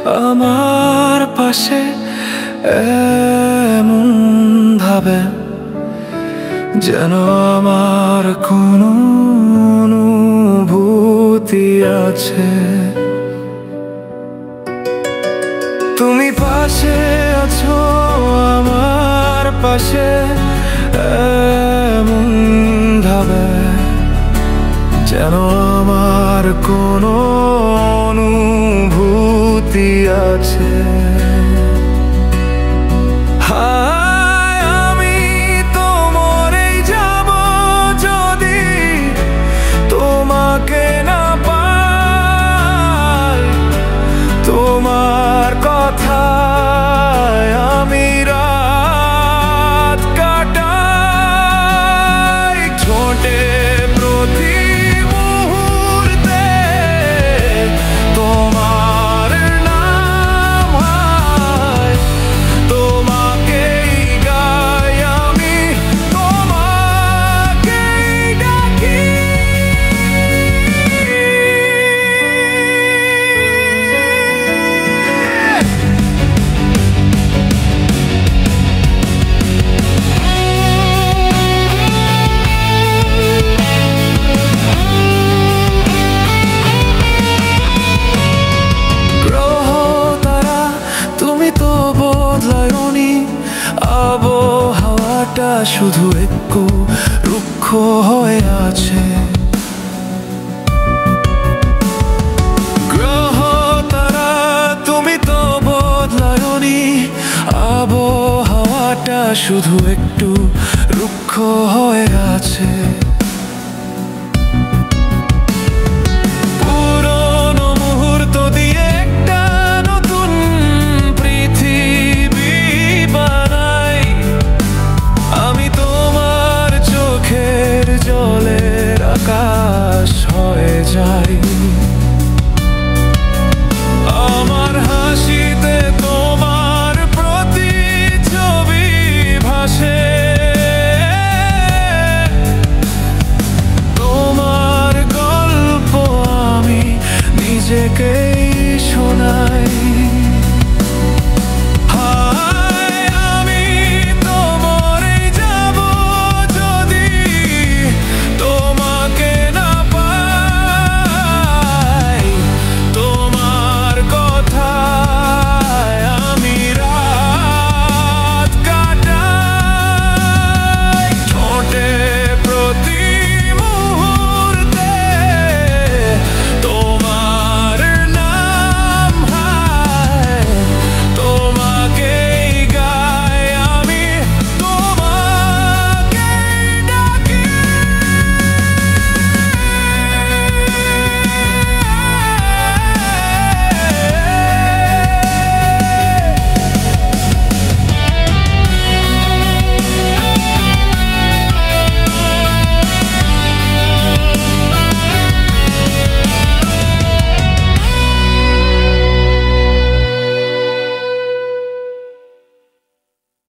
আমার পাশে এমন ভাবে যেন আমার কোনো অনুভূতি আছে। তুমি পাশে আছো আমার পাশে এমন ভাবে যেন আমার কোনো অনুভূতি আছে। আমি তো মরেই যাব যদি তোমাকে না পাই। তোমার কথায় আমি রাত কাটাই, ঠোঁটে প্রতি মুহূর্তে তোমার নাম হয়। তোমাকেই গাই আমি, তোমাকেই ডাকি। আবহাওয়াটা শুধু একটু রুক্ষ হয়ে আছে। গ্রহ তারা তুমি তো বদলায়নি, আবহাওয়াটা শুধু একটু রুক্ষ হয়ে আছে।